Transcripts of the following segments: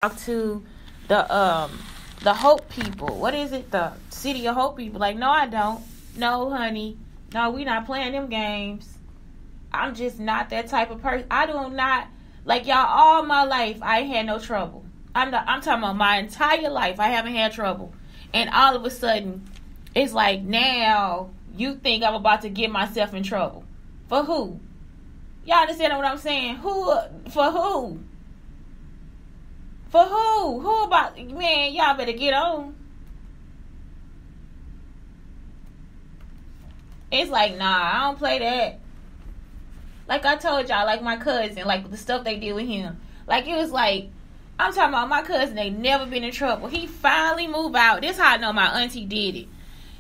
talk to the Hope people. What is it? The City of Hope people. Like, no, I don't. No, honey. No, we not playing them games. I'm just not that type of person. I do not like y'all. All my life, I ain't had no trouble. I'm talking about my entire life. I haven't had trouble, and all of a sudden, it's like now you think I'm about to get myself in trouble. For who? Y'all understand what I'm saying? Who? For who? For who? Who about? Man, y'all better get on. It's like, nah, I don't play that. Like I told y'all, like my cousin, like the stuff they did with him. Like it was like, I'm talking about my cousin, they never been in trouble. He finally moved out. This how I know my auntie did it.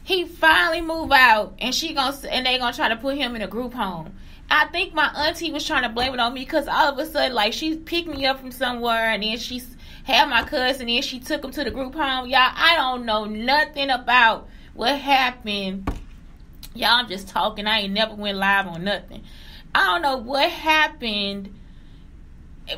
He finally moved out and they gonna try to put him in a group home. I think my auntie was trying to blame it on me because all of a sudden, like, she picked me up from somewhere and then she had my cousin and she took him to the group home. Y'all, I don't know nothing about what happened. Y'all, I'm just talking. I ain't never went live on nothing. I don't know what happened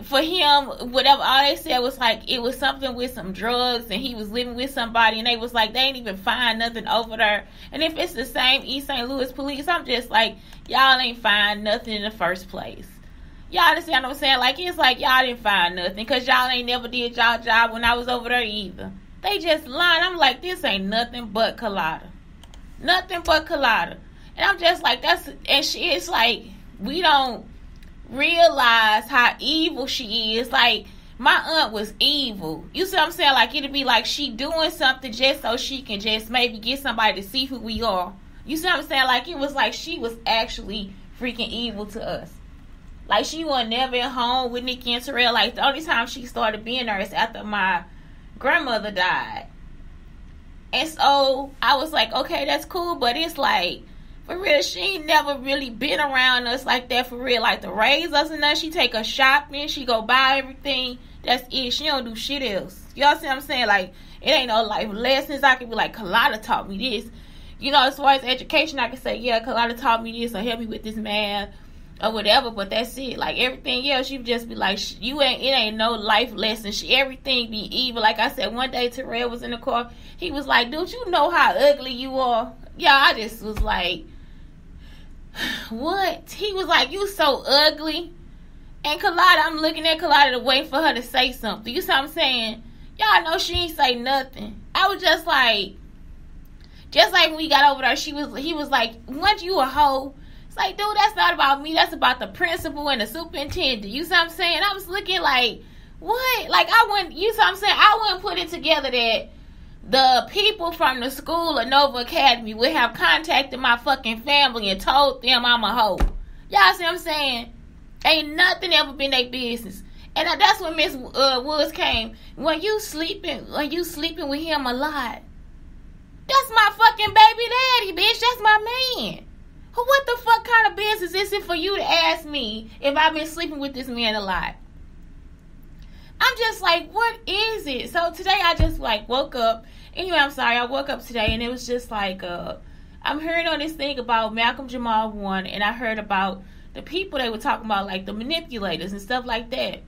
for him. Whatever, all they said was like it was something with some drugs and he was living with somebody and they was like they ain't even find nothing over there. And if it's the same East St. Louis police, I'm just like, y'all ain't find nothing in the first place. Y'all understand what I'm saying? Like, it's like y'all didn't find nothing because y'all ain't never did y'all job when I was over there either. They just lying. I'm like, this ain't nothing but Colada. Nothing but Colada. And I'm just like, it's like, we don't realize how evil she is. Like, my aunt was evil. You see what I'm saying? Like, it'd be like she doing something just so she can just maybe get somebody to see who we are. You see what I'm saying? Like, it was like she was actually freaking evil to us. Like, she was never at home with Nikki and Terrell. Like, the only time she started being there is after my grandmother died. And so, I was like, okay, that's cool. But it's like, for real, she ain't never really been around us like that for real. Like, to raise us and nothing. She take us shopping. She go buy everything. That's it. She don't do shit else. Y'all see what I'm saying? Like, it ain't no life lessons. I could be like, Colada taught me this. You know, as far as education, I could say, yeah, Colada taught me this or helped me with this math or whatever. But that's it. Like, everything else, she would just be like, it ain't no life lesson. Everything be evil. Like I said, one day Terrell was in the car. He was like, dude, you know how ugly you are? Yeah, I just was like, what? He was like, you so ugly. And Colada, I'm looking at Colada waiting for her to say something. You see what I'm saying? Y'all know she ain't say nothing. I was just like when we got over there, he was like, weren't you a hoe? It's like, dude, that's not about me. That's about the principal and the superintendent. You see what I'm saying? I was looking like, what? Like, you see what I'm saying? I wouldn't put it together that the people from the school of Nova Academy would have contacted my fucking family and told them I'm a hoe. Y'all see what I'm saying? Ain't nothing ever been their business. And that's when Miss Woods came. When you sleeping with him a lot, that's my fucking baby daddy, bitch. That's my man. What the fuck kind of business is it for you to ask me if I've been sleeping with this man a lot? I'm just like, what is it? So today I just like woke up. Anyway, I'm sorry. I woke up today and it was just like, I'm hearing on this thing about Malcolm Jamal Warner, and I heard about the people they were talking about, like the manipulators and stuff like that.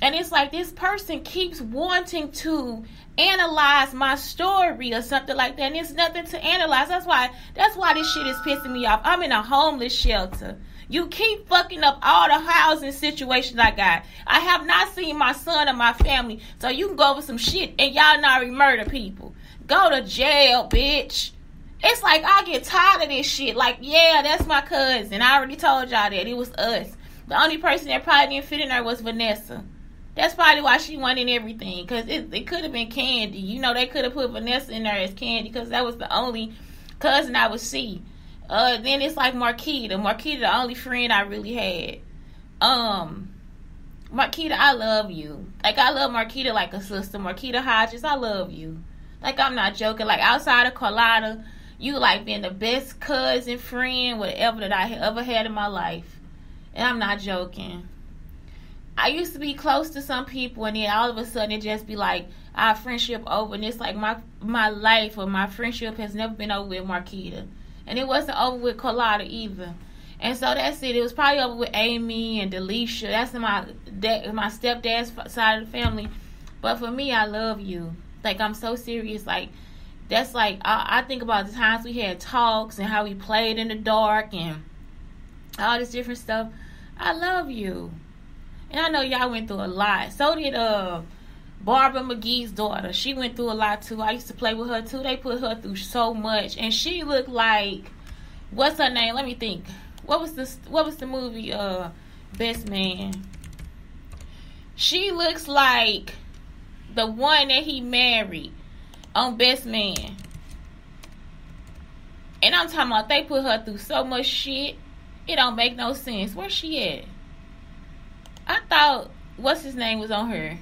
And it's like this person keeps wanting to analyze my story or something like that. And there's nothing to analyze. That's why this shit is pissing me off. I'm in a homeless shelter. You keep fucking up all the housing situations I got. I have not seen my son or my family. So you can go over some shit and y'all not murder people. Go to jail, bitch. It's like I get tired of this shit. Like, yeah, that's my cousin. I already told y'all that. It was us. The only person that probably didn't fit in there was Vanessa. That's probably why she went in everything. Because it could have been Candy. You know, they could have put Vanessa in there as Candy because that was the only cousin I would see. Then it's like Marquita. Marquita, the only friend I really had. Marquita, I love you. Like, I love Marquita like a sister. Marquita Hodges, I love you. Like, I'm not joking. Like, outside of Carlotta, you like being the best cousin, friend, whatever that I ever had in my life. And I'm not joking. I used to be close to some people, and then all of a sudden it just be like our friendship over, and it's like my life or my friendship has never been over with Marquita, and it wasn't over with Carlotta either. And so that's it. It was probably over with Amy and Delisha. That's my stepdad's side of the family. But for me, I love you. Like, I'm so serious. Like, that's like, I think about the times we had talks and how we played in the dark and all this different stuff. I love you. And I know y'all went through a lot. So did Barbara McGee's daughter. She went through a lot too. I used to play with her too. They put her through so much. And she looked like, what's her name? Let me think. What was the movie Best Man? She looks like the one that he married on Best Man. And I'm talking about they put her through so much shit. It don't make no sense. Where's she at? I thought, what's his name was on her?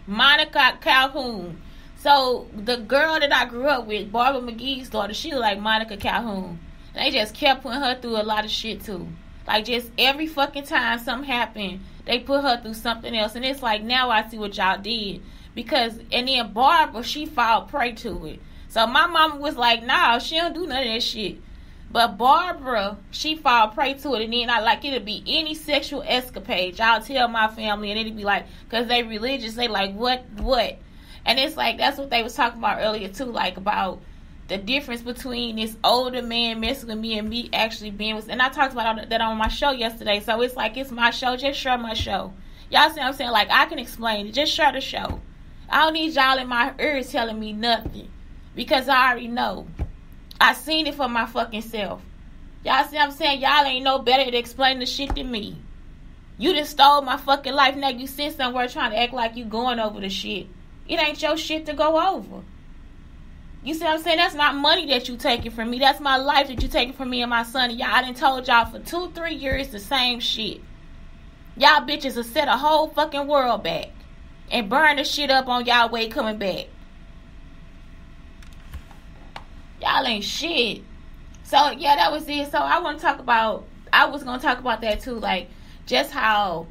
Monica Calhoun. So, the girl that I grew up with, Barbara McGee's daughter, she was like Monica Calhoun. And they just kept putting her through a lot of shit, too. Like, just every fucking time something happened, they put her through something else. And it's like, now I see what y'all did. Because, and then Barbara, she fell prey to it. So, my mama was like, nah, she don't do none of that shit. But Barbara, she fall prey to it, and then it'll be any sexual escapade. Y'all tell my family, and it'll be like, because they religious, they like, what? And it's like, that's what they was talking about earlier too, like about the difference between this older man messing with me and me actually being with, and I talked about that on my show yesterday, so it's like, it's my show, just share my show. Y'all see what I'm saying? Like, I can explain it, just share the show. I don't need y'all in my ears telling me nothing, because I already know. I seen it for my fucking self. Y'all see what I'm saying? Y'all ain't no better to explain the shit than me. You done stole my fucking life. Now you sit somewhere trying to act like you going over the shit. It ain't your shit to go over. You see what I'm saying? That's not money that you taking from me. That's my life that you taking from me and my son. And y'all, I done told y'all for 2-3 years the same shit. Y'all bitches will set a whole fucking world back and burn the shit up on y'all way coming back. Y'all ain't shit. So, yeah, that was it. So, I was going to talk about that, too. Like, just how,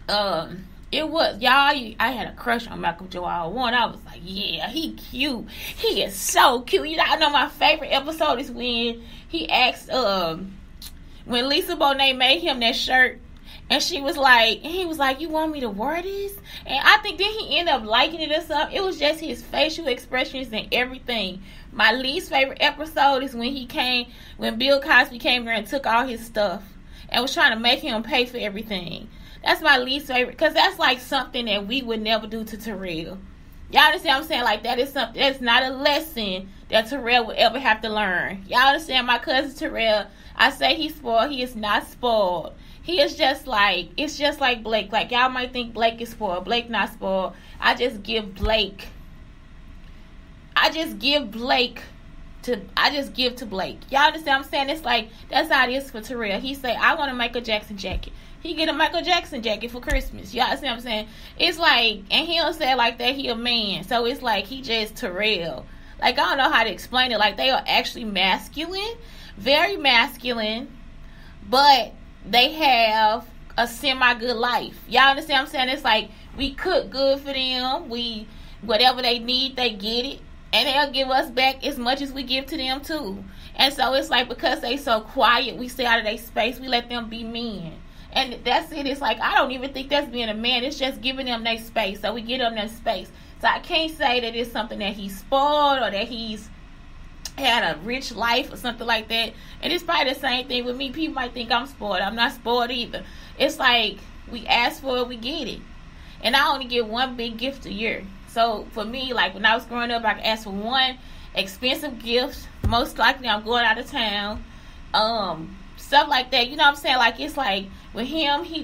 it was. Y'all, I had a crush on Malcolm Joel Warren. I was like, yeah, he cute. He is so cute. You know, I know my favorite episode is when he asked, when Lisa Bonet made him that shirt. And he was like, you want me to wear this? And I think then he ended up liking it or something. It was just his facial expressions and everything. My least favorite episode is when Bill Cosby came here and took all his stuff and was trying to make him pay for everything. That's my least favorite, because that's like something that we would never do to Terrell. Y'all understand what I'm saying? Like, that is something, that's not a lesson that Terrell would ever have to learn. Y'all understand? My cousin Terrell, I say he's spoiled. He is not spoiled. He is just like, it's just like Blake. Like, y'all might think Blake is spoiled. Blake not spoiled. I just give Blake to Blake. Y'all understand what I'm saying? It's like, that's how it is for Terrell. He say, I want a Michael Jackson jacket. He get a Michael Jackson jacket for Christmas. Y'all see what I'm saying? It's like, and he don't say it like that. He a man. So it's like, he just Terrell. Like, I don't know how to explain it. Like, they are actually masculine. Very masculine. But they have a semi-good life. Y'all understand what I'm saying? It's like, we cook good for them. Whatever they need, they get it. And they'll give us back as much as we give to them, too. And so it's like, because they so quiet, we stay out of their space. We let them be men. And that's it. It's like, I don't even think that's being a man. It's just giving them their space. So we give them their space. So I can't say that it's something that he's spoiled or that he's had a rich life or something like that. And it's probably the same thing with me. People might think I'm spoiled. I'm not spoiled either. It's like, we ask for it, we get it. And I only get one big gift a year. So for me, like, when I was growing up, I could ask for one expensive gift. Most likely I'm going out of town. Stuff like that. You know what I'm saying? Like, it's like, with him, he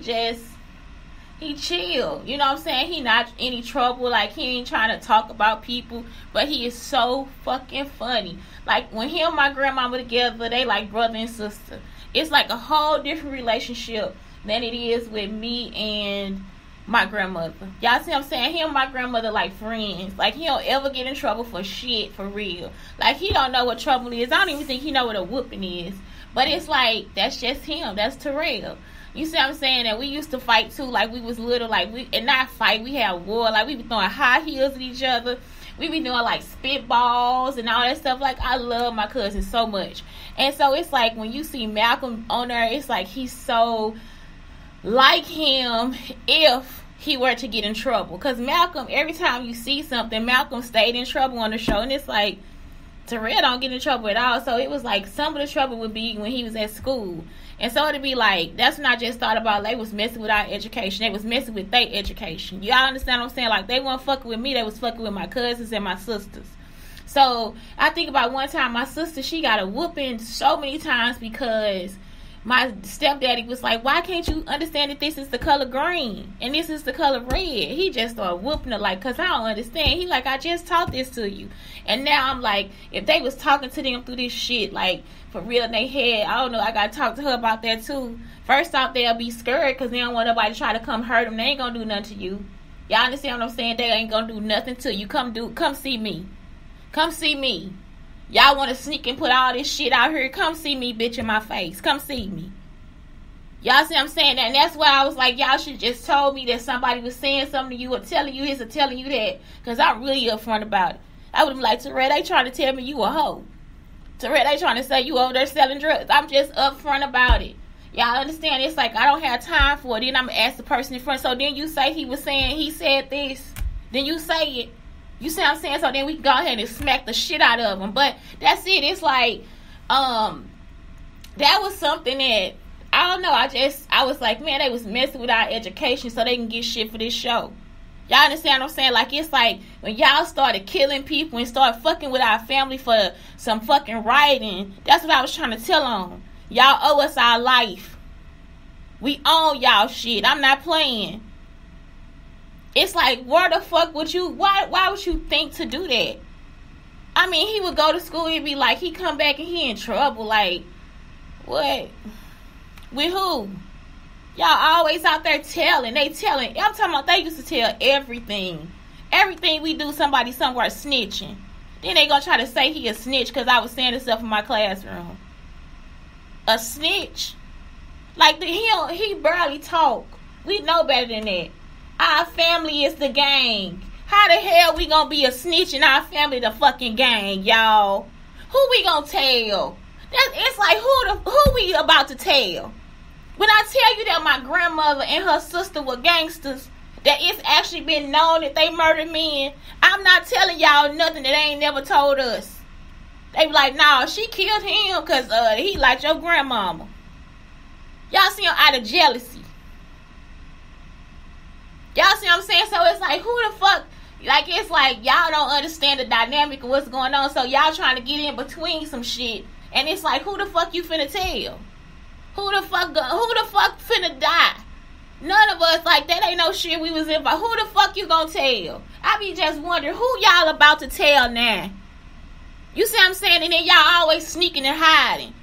chill. You know what I'm saying? He not any trouble. Like, he ain't trying to talk about people. But he is so fucking funny. Like, when him and my grandmama together, they like brother and sister. It's like a whole different relationship than it is with me and my grandmother. Y'all see what I'm saying? Him and my grandmother like friends. Like, he don't ever get in trouble for shit, for real. Like, he don't know what trouble is. I don't even think he know what a whooping is. But it's like, that's just him. That's Terrell. You see what I'm saying? And we used to fight too. Like, we was little. Like, and not fight. We had war. Like, we be throwing high heels at each other. We be doing like spitballs and all that stuff. Like, I love my cousin so much. And so it's like, when you see Malcolm on there, it's like he's so like him if he were to get in trouble. Because Malcolm, every time you see something, Malcolm stayed in trouble on the show. And it's like, Terrell don't get in trouble at all. So it was like some of the trouble would be when he was at school. And so it'd be like, that's when I just thought about they was messing with our education. They was messing with their education. Y'all understand what I'm saying? Like, they weren't fucking with me. They was fucking with my cousins and my sisters. So I think about one time my sister, she got a whooping so many times because my stepdaddy was like, why can't you understand that this is the color green and this is the color red? He just started whooping her like, because I don't understand. He like, I just taught this to you. And now I'm like, if they was talking to them through this shit, like, for real in their head, I don't know, I got to talk to her about that too. First off, they'll be scared because they don't want nobody to try to come hurt them. They ain't going to do nothing to you. Y'all understand what I'm saying? They ain't going to do nothing to you. Come see me. Come see me. Y'all want to sneak and put all this shit out here? Come see me, bitch, in my face. Come see me. Y'all see what I'm saying? And that's why I was like, y'all should just told me that somebody was saying something to you or telling you this or telling you that. Because I'm really upfront about it. I would have been like, Terrell, they trying to tell me you a hoe. Terrell, they trying to say you over there selling drugs. I'm just upfront about it. Y'all understand? It's like, I don't have time for it. Then I'm going to ask the person in front. So then you say he said this. Then you say it. You see what I'm saying? So then we can go ahead and smack the shit out of them. But that's it. It's like, that was something that, I don't know. I was like, man, they was messing with our education so they can get shit for this show. Y'all understand what I'm saying? Like, it's like when y'all started killing people and started fucking with our family for some fucking rioting. That's what I was trying to tell them. Y'all owe us our life. We own y'all shit. I'm not playing. It's like, where the fuck would you, why would you think to do that? I mean, he would go to school, he'd be like, he come back and he in trouble. Like, what? With who? Y'all always out there telling. They telling. I'm talking about they used to tell everything. Everything we do, somebody somewhere snitching. Then they gonna try to say he a snitch because I was saying this stuff in my classroom. A snitch? Like, he barely talk. We know better than that. Our family is the gang. How the hell we gonna be a snitch in our family the fucking gang, y'all? Who we gonna tell? It's like, who we about to tell? When I tell you that my grandmother and her sister were gangsters, that it's actually been known that they murdered men, I'm not telling y'all nothing that they ain't never told us. They be like, nah, she killed him because he liked your grandmama. Y'all see him out of jealousy. Y'all see what I'm saying? So it's like, who the fuck? Like, it's like, y'all don't understand the dynamic of what's going on. So y'all trying to get in between some shit. And it's like, who the fuck you finna tell? Who the fuck finna die? None of us, like, that ain't no shit we was in. But who the fuck you gonna tell? I be just wondering, who y'all about to tell now? You see what I'm saying? And then y'all always sneaking and hiding.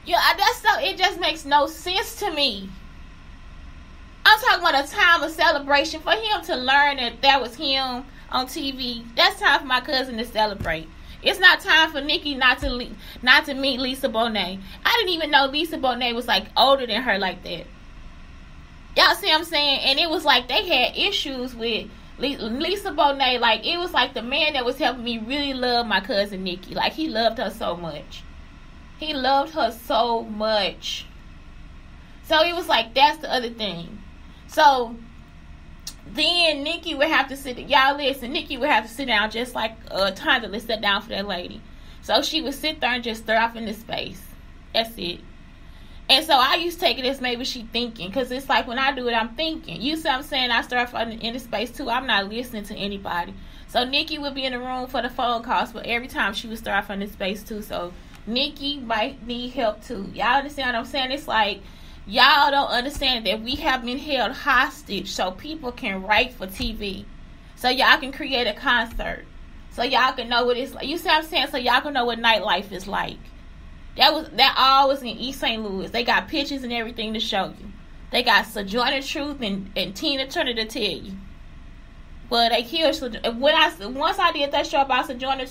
Yeah, it just makes no sense to me. I'm talking about a time of celebration for him to learn that was him on TV. That's time for my cousin to celebrate. It's not time for Nikki not to meet Lisa Bonet. I didn't even know Lisa Bonet was like older than her like that. Y'all see what I'm saying? And it was like they had issues with Lisa Bonet. Like, it was like the man that was helping me really love my cousin Nikki. Like, he loved her so much. He loved her so much. So it was like, that's the other thing. So then Nikki would have to sit. Y'all listen. Nikki would have to sit down just like Tondela sat down for that lady. So she would sit there and just stare off into space. That's it. And so I used to take it as maybe she thinking, because it's like when I do it, I'm thinking. You see what I'm saying? I stare off into space too. I'm not listening to anybody. So Nikki would be in the room for the phone calls, but every time she would stare off into space too. So Nikki might need help too. Y'all understand what I'm saying? It's like, y'all don't understand that we have been held hostage so people can write for TV. So y'all can create a concert. So y'all can know what it's like. You see what I'm saying? So y'all can know what nightlife is like. That all was in East St. Louis. They got pictures and everything to show you. They got Sojourner Truth and Tina Turner to tell you. Well, they killed once I did that show about Sojourner,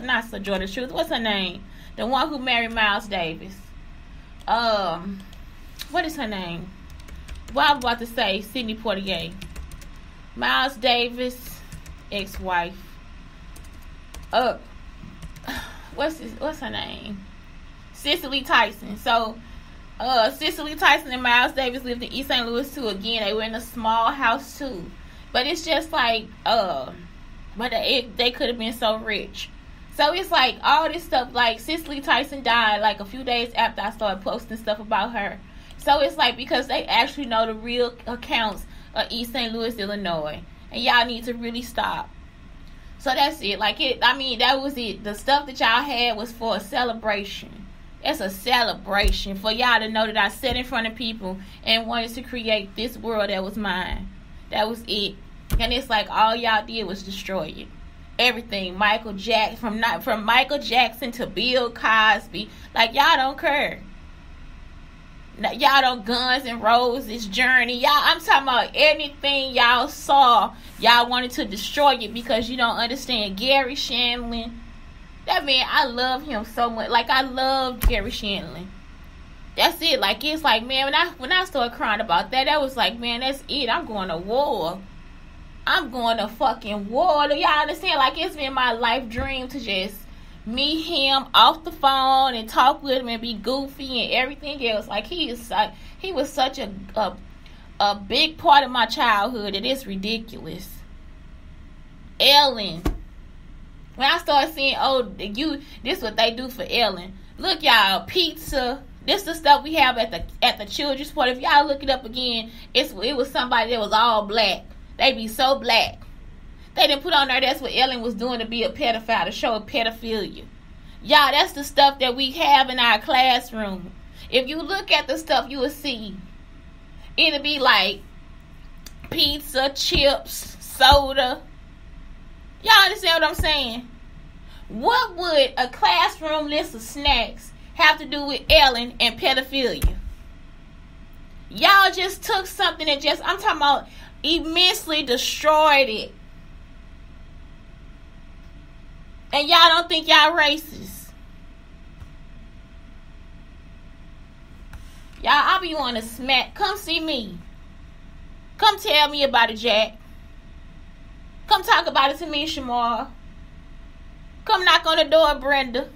not Sojourner Truth, what's her name? The one who married Miles Davis. What is her name? Well, I'm about to say Sidney Poitier. Miles Davis, ex-wife. What's her name? Cicely Tyson. So Cicely Tyson and Miles Davis lived in East St. Louis too. Again, they were in a small house too. But it's just like, but they could have been so rich. So it's like all this stuff, like Cicely Tyson died like a few days after I started posting stuff about her. So it's like because they actually know the real accounts of East St. Louis, Illinois. And y'all need to really stop. So that's it. That was it. The stuff that y'all had was for a celebration. It's a celebration for y'all to know that I sat in front of people and wanted to create this world that was mine. That was it. And it's like all y'all did was destroy it. Everything. Michael Jackson, from Michael Jackson to Bill Cosby. Like, y'all don't care. Y'all don't Guns N' Roses, Journey. I'm talking about anything y'all saw. Y'all wanted to destroy it because you don't understand Gary Shandling. That man, I love him so much. Like, I love Gary Shandling. That's it. Like, it's like, man, when I started crying about that was like, man, that's it. I'm going to war. I'm going to fucking war. Do y'all understand? Like, it's been my life dream to just meet him off the phone and talk with him and be goofy and everything else. Like, he was such a big part of my childhood. It is ridiculous. Ellen. When I started seeing, this what they do for Ellen. Look, y'all, pizza. This the stuff we have at the children's party. If y'all look it up again, it was somebody that was all black. They be so black. They didn't put on there that's what Ellen was doing to be a pedophile, to show a pedophilia. Y'all, that's the stuff that we have in our classroom. If you look at the stuff, you will see. It'll be like pizza, chips, soda. Y'all understand what I'm saying? What would a classroom list of snacks have to do with Ellen and pedophilia? Y'all just took something and I'm talking about immensely destroyed it. And y'all don't think y'all racist. Y'all, I be wanting to smack. Come see me. Come tell me about it, Jack. Come talk about it to me, Shamar. Come knock on the door, Brenda.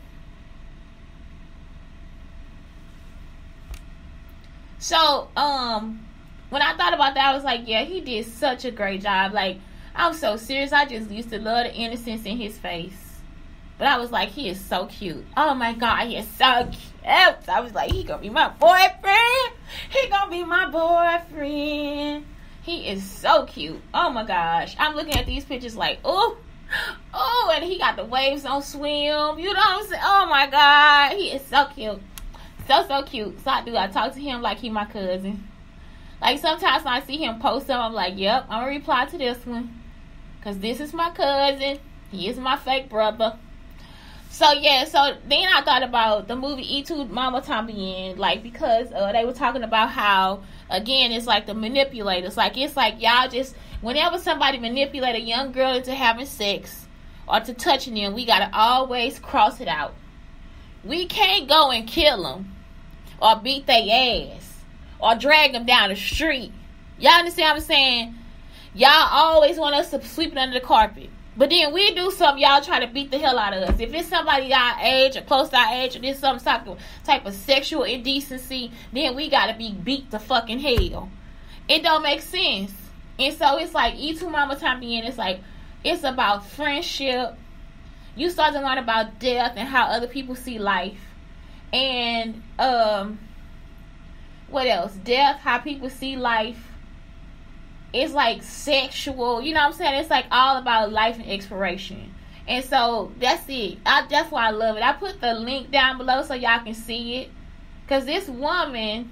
So, when I thought about that, I was like, yeah, he did such a great job. Like, I'm so serious. I just used to love the innocence in his face. But I was like, he is so cute. Oh, my God, he is so cute. I was like, he gonna be my boyfriend. He gonna be my boyfriend. He is so cute. Oh, my gosh. I'm looking at these pictures like, oh, and he got the waves on swim. You know what I'm saying? Oh, my God. He is so cute. So cute. So I talk to him like he my cousin. Like, sometimes when I see him post something, I'm like, yep, I'm going to reply to this one. Because this is my cousin. He is my fake brother. So, yeah, so then I thought about the movie Y Tu Mamá También. Like, because they were talking about how, again, it's like the manipulators. Like, it's like y'all just, whenever somebody manipulate a young girl into having sex or to touching them, we got to always cross it out. We can't go and kill them or beat their ass or drag them down the street. Y'all understand what I'm saying? Y'all always want us to sweep it under the carpet. But then we do something, y'all try to beat the hell out of us. If it's somebody our age or close to our age or there's some type of sexual indecency, then we gotta be beat to fucking hell. It don't make sense. And so it's like Y Tu Mamá También. It's like, it's about friendship. You start to learn about death and how other people see life. And what else? Death, how people see life. It's like sexual, you know what I'm saying? It's like all about life and exploration. And so that's it. That's why I love it. I put the link down below so y'all can see it. Because this woman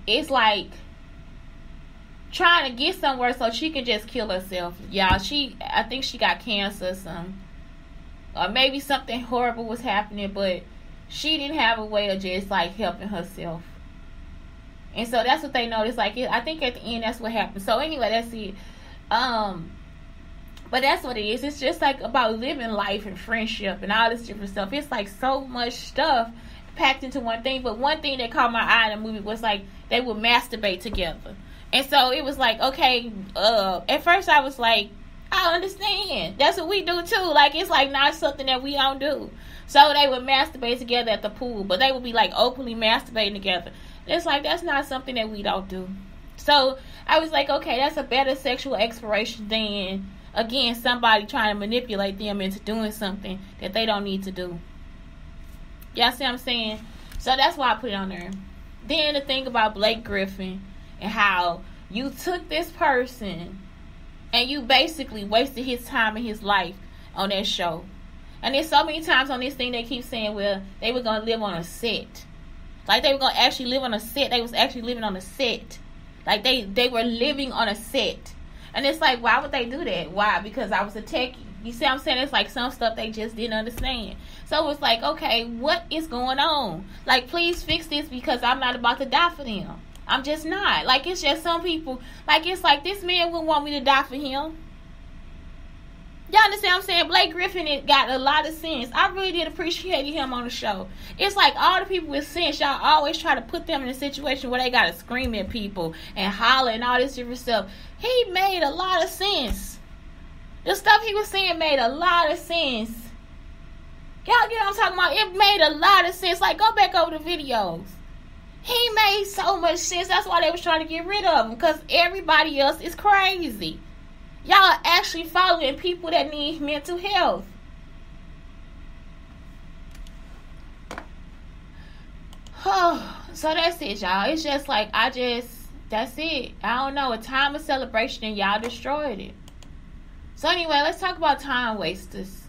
is like trying to get somewhere so she can just kill herself. Y'all, I think she got cancer or something. Or maybe something horrible was happening, but she didn't have a way of just like helping herself. And so that's what they noticed. Like, I think at the end that's what happened. So anyway, that's it. But that's what it is. It's just like about living life and friendship and all this different stuff. It's like so much stuff packed into one thing. But one thing that caught my eye in the movie was like they would masturbate together. And so it was like, okay, at first I was like, I understand. That's what we do too. Like, it's like not something that we don't do. So they would masturbate together at the pool, but they would be like openly masturbating together. It's like, that's not something that we don't do. So I was like, okay, that's a better sexual exploration than, again, somebody trying to manipulate them into doing something that they don't need to do. Y'all see what I'm saying? So that's why I put it on there. Then the thing about Blake Griffin and how you took this person and you basically wasted his time and his life on that show. And there's so many times on this thing they keep saying, well, they were going to live on a set. Like, they were going to actually live on a set. They was actually living on a set. Like, they were living on a set. And it's like, why would they do that? Why? Because I was a techie. You see what I'm saying? It's like some stuff they just didn't understand. So it's like, okay, what is going on? Like, please fix this, because I'm not about to die for them. I'm just not. Like, it's just some people, like, it's like this man wouldn't want me to die for him. Y'all understand what I'm saying? Blake Griffin got a lot of sense. I really did appreciate him on the show. It's like all the people with sense, y'all always try to put them in a situation where they got to scream at people and holler and all this different stuff. He made a lot of sense. The stuff he was saying made a lot of sense. Y'all get what I'm talking about? It made a lot of sense. Like, go back over the videos. He made so much sense. That's why they was trying to get rid of him, because everybody else is crazy. Y'all are actually following people that need mental health. So that's it, y'all. It's just like, that's it. I don't know. A time of celebration and y'all destroyed it. So anyway, let's talk about time wasters.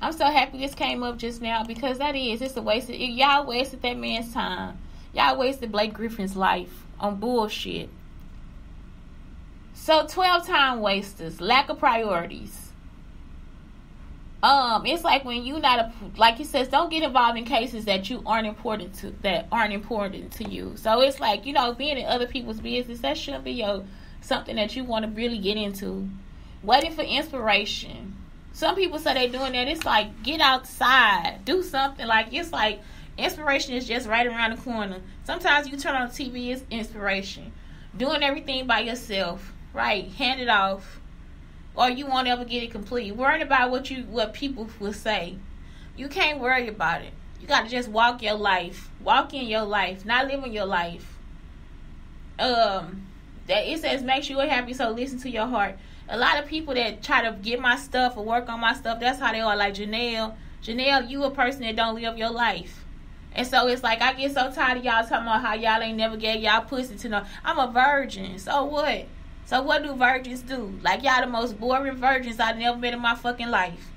I'm so happy this came up just now, because it's a waste. Y'all wasted that man's time. Y'all wasted Blake Griffin's life on bullshit. So 12 time wasters, lack of priorities. It's like when you like he says, don't get involved in cases that aren't important to you. So it's like, being in other people's business, that shouldn't be something that you want to really get into. Waiting for inspiration. Some people say they're doing that. It's like, get outside, do something. Like, it's like inspiration is just right around the corner. Sometimes you turn on the TV, it's inspiration. Doing everything by yourself. Right, hand it off, or you won't ever get it complete. Worrying about what people will say, you can't worry about it. You got to just walk your life, walk in your life, not living your life. That it says make sure you're happy, so listen to your heart. A lot of people that try to get my stuff or work on my stuff, that's how they are. Like Janelle, you a person that don't live your life. And so it's like, I get so tired of y'all talking about how y'all ain't never gave y'all pussy to no. I'm a virgin, so what? So what do virgins do? Like, y'all the most boring virgins I've never met in my fucking life.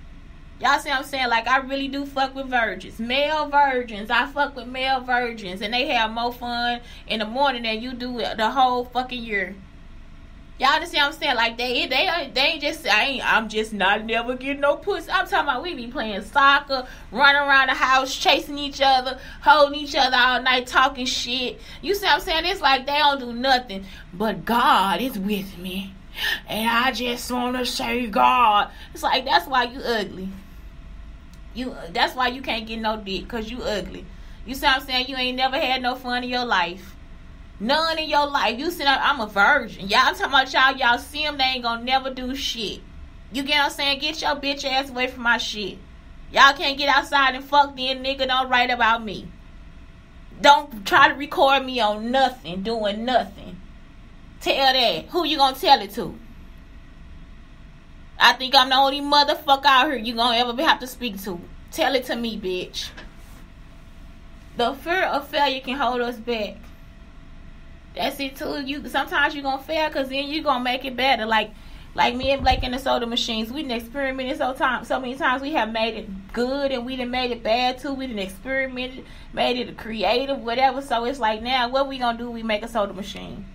Y'all see what I'm saying? Like, I really do fuck with virgins. Male virgins. I fuck with male virgins. And they have more fun in the morning than you do the whole fucking year. Y'all understand what I'm saying? Like, they ain't just saying, I'm just not never getting no pussy. I'm talking about we be playing soccer, running around the house, chasing each other, holding each other all night, talking shit. You see what I'm saying? It's like they don't do nothing. But God is with me. And I just want to say God. It's like, that's why you ugly. That's why you can't get no dick, because you ugly. You see what I'm saying? You ain't never had no fun in your life. None in your life. You said I'm a virgin. Y'all, I'm talking about y'all see them, they ain't gonna never do shit. You get what I'm saying? Get your bitch ass away from my shit. Y'all can't get outside and fuck then, nigga. Don't write about me. Don't try to record me on nothing, doing nothing. Tell that. Who you gonna tell it to? I think I'm the only motherfucker out here you gonna ever have to speak to. Tell it to me, bitch. The fear of failure can hold us back. That's it too. Sometimes you're gonna fail, because then you're gonna make it better. Like me and Blake and the soda machines, we done experimented so many times. We have made it good and we done made it bad too. We done experimented, made it creative, whatever. So it's like, now what we gonna do? We make a soda machine.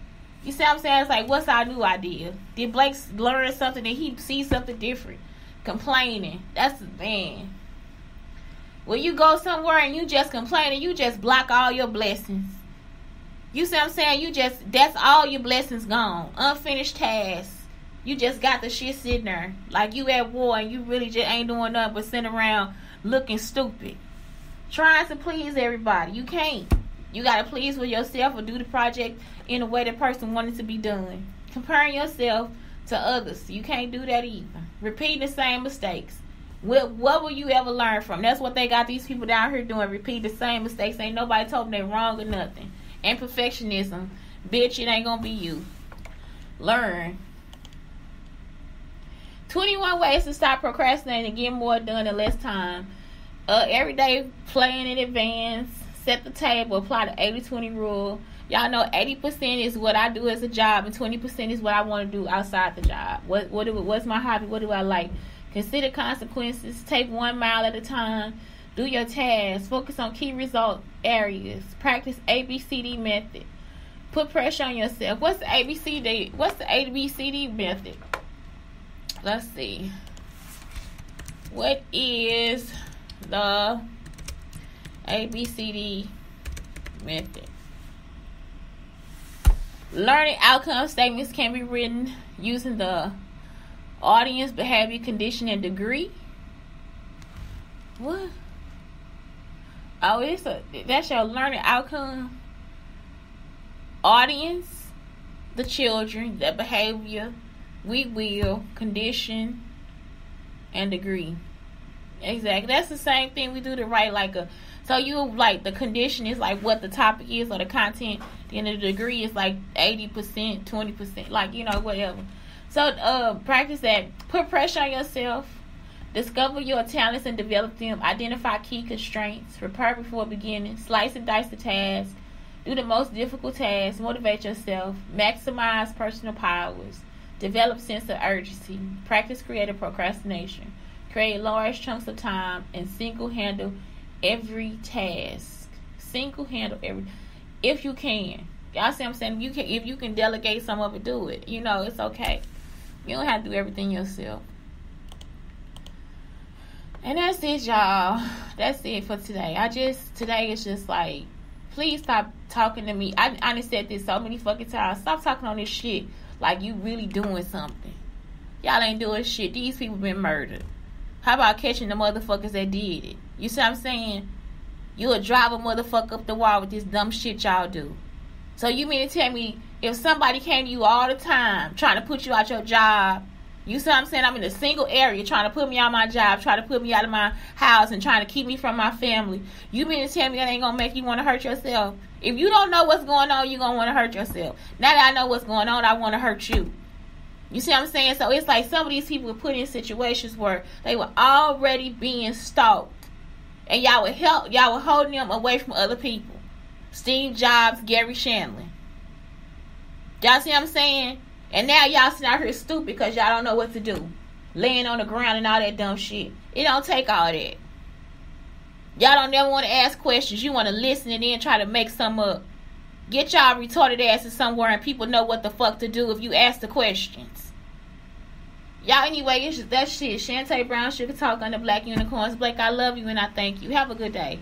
You see what I'm saying? It's like, what's our new idea? Did Blake learn something? Did he see something different? Complaining. That's the man. When you go somewhere and you just complain and you just block all your blessings. You see what I'm saying? That's all your blessings gone. Unfinished tasks. You just got the shit sitting there. Like you at war and you really just ain't doing nothing but sitting around looking stupid. Trying to please everybody. You can't. You got to please with yourself or do the project in the way the person wanted to be done. Comparing yourself to others. You can't do that either. Repeating the same mistakes. What will you ever learn from? That's what they got these people down here doing. Repeat the same mistakes. Ain't nobody told them they wrong or nothing. And perfectionism. Bitch, it ain't gonna be you. Learn. 21 ways to stop procrastinating and get more done in less time. Every day, plan in advance. Set the table. Apply the 80-20 rule. Y'all know 80% is what I do as a job and 20% is what I want to do outside the job. What's my hobby? What do I like? Consider consequences. Take 1 mile at a time. Do your tasks. Focus on key result areas. Practice ABCD method. Put pressure on yourself. What's the ABCD? What's the ABCD method? Let's see. What is the ABCD method? Learning outcome statements can be written using the audience, behavior, condition, and degree. What? Oh, that's your learning outcome. Audience, the children, the behavior, we will, condition, and degree. Exactly. That's the same thing we do to write so you like the condition is like what the topic is or the content, then the degree is like 80%, 20%, like, whatever. So practice that. Put pressure on yourself. Discover your talents and develop them. Identify key constraints. Prepare before beginning. Slice and dice the task. Do the most difficult tasks. Motivate yourself. Maximize personal powers. Develop sense of urgency. Practice creative procrastination. Create large chunks of time and single-handle every task. Single-handle every. If you can. Y'all see what I'm saying? If you can delegate some of it, do it. It's okay. You don't have to do everything yourself. And that's it, y'all. That's it for today. Today is just like, please stop talking to me. I done said this so many fucking times. Stop talking on this shit like you really doing something. Y'all ain't doing shit. These people been murdered. How about catching the motherfuckers that did it? You see what I'm saying? You'll drive a motherfucker up the wall with this dumb shit y'all do. So you mean to tell me if somebody came to you all the time trying to put you out your job, you see what I'm saying? I'm in a single area trying to put me out of my job, trying to put me out of my house and trying to keep me from my family. You mean to tell me that ain't going to make you want to hurt yourself? If you don't know what's going on, you're going to want to hurt yourself. Now that I know what's going on, I want to hurt you. You see what I'm saying? So it's like some of these people were put in situations where they were already being stalked. And y'all were holding them away from other people. Steve Jobs, Gary Shandling. Y'all see what I'm saying? And now y'all sitting out here stupid because y'all don't know what to do. Laying on the ground and all that dumb shit. It don't take all that. Y'all don't never want to ask questions. You want to listen and then try to make some up. Get y'all retarded asses somewhere and people know what the fuck to do if you ask the questions. Y'all, anyway, it's just that shit. Shantae Brown, Sugar Talk on the Black Unicorns. Blake, I love you and I thank you. Have a good day.